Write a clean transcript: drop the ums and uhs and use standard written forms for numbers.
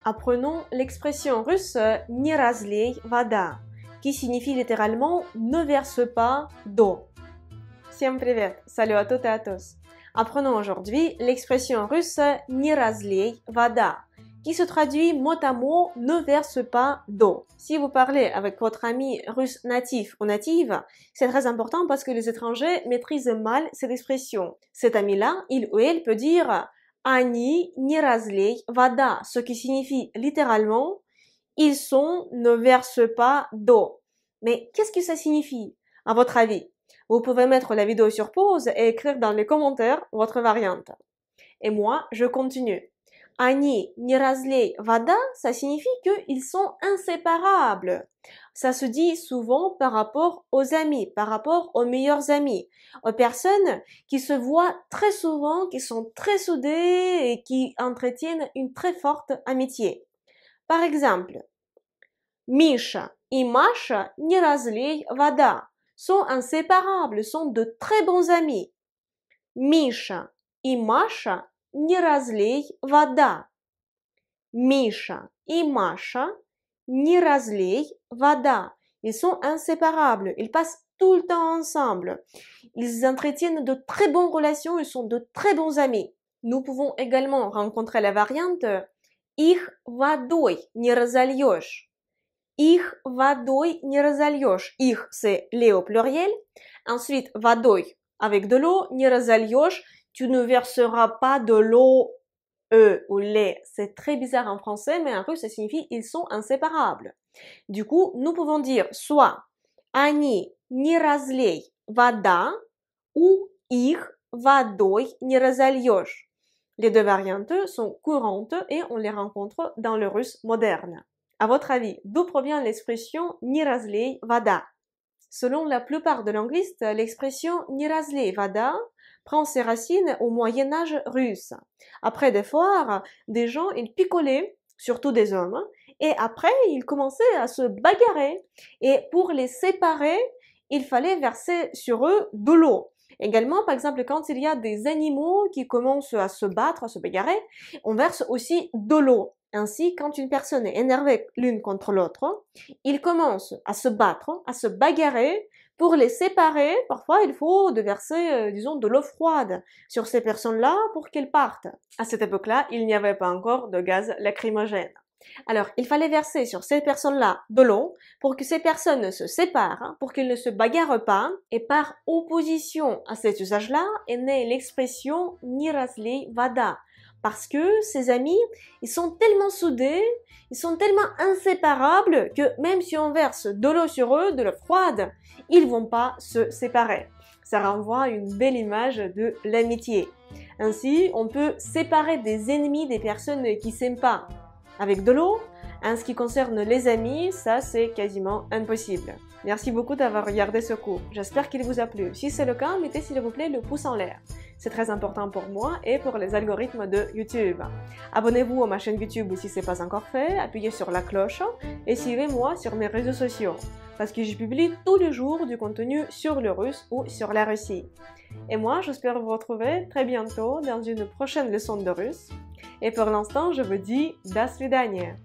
Apprenons l'expression russe «Не разлей вода», qui signifie littéralement «ne verse pas d'eau». Всем привет! Salut à toutes et à tous! Apprenons aujourd'hui l'expression russe «Не разлей вода», qui se traduit mot à mot « ne verse pas d'eau ». Si vous parlez avec votre ami russe natif ou native, c'est très important parce que les étrangers maîtrisent mal cette expression. Cet ami-là, il ou elle peut dire «Они не разлей вода», ce qui signifie littéralement « ils sont ne versent pas d'eau ». Mais qu'est-ce que ça signifie, à votre avis? Vous pouvez mettre la vidéo sur pause et écrire dans les commentaires votre variante. Et moi, je continue. Они не разлей вода, ça signifie qu'ils sont inséparables. Ça se dit souvent par rapport aux amis, par rapport aux meilleurs amis, aux personnes qui se voient très souvent, qui sont très soudées et qui entretiennent une très forte amitié. Par exemple, Миша и Маша не разлей вода sont inséparables, sont de très bons amis. Миша и Маша не разлей вода. Миша и Маша не разлей вода. Ils sont inséparables, ils passent tout le temps ensemble. Ils entretiennent de très bonnes relations, ils sont de très bons amis. Nous pouvons également rencontrer la variante Их водой не разольешь. Их водой не разольешь. Их, c'est les au pluriel. Ensuite, водой, avec de l'eau, не разольешь. Tu ne verseras pas de l'eau, ou les. C'est très bizarre en français, mais en russe, ça signifie ils sont inséparables. Du coup, nous pouvons dire soit они не разлей вода ou их водой не разольешь. Les deux variantes sont courantes et on les rencontre dans le russe moderne. À votre avis, d'où provient l'expression не разлей вода? Selon la plupart de linguistes, l'expression не разлей вода prend ses racines au Moyen-Âge russe. Après des foires, des gens, ils picolaient, surtout des hommes, et après, ils commençaient à se bagarrer. Et pour les séparer, il fallait verser sur eux de l'eau. Également, par exemple, quand il y a des animaux qui commencent à se battre, à se bagarrer, on verse aussi de l'eau. Ainsi, quand une personne est énervée l'une contre l'autre, ils commencent à se battre, à se bagarrer. Pour les séparer, parfois il faut verser, disons, de l'eau froide sur ces personnes-là pour qu'elles partent. À cette époque-là, il n'y avait pas encore de gaz lacrymogène. Alors, il fallait verser sur ces personnes-là de l'eau pour que ces personnes se séparent, pour qu'elles ne se bagarrent pas. Et par opposition à cet usage-là est née l'expression «Не разлей вода». Parce que ces amis, ils sont tellement soudés, ils sont tellement inséparables que même si on verse de l'eau sur eux, de l'eau froide, ils vont pas se séparer. Ça renvoie à une belle image de l'amitié. Ainsi, on peut séparer des ennemis, des personnes qui s'aiment pas avec de l'eau. En ce qui concerne les amis, ça c'est quasiment impossible. Merci beaucoup d'avoir regardé ce cours. J'espère qu'il vous a plu. Si c'est le cas, mettez s'il vous plaît le pouce en l'air. C'est très important pour moi et pour les algorithmes de YouTube. Abonnez-vous à ma chaîne YouTube si ce n'est pas encore fait, appuyez sur la cloche et suivez-moi sur mes réseaux sociaux parce que je publie tous les jours du contenu sur le russe ou sur la Russie. Et moi, j'espère vous retrouver très bientôt dans une prochaine leçon de russe. Et pour l'instant, je vous dis до свидания.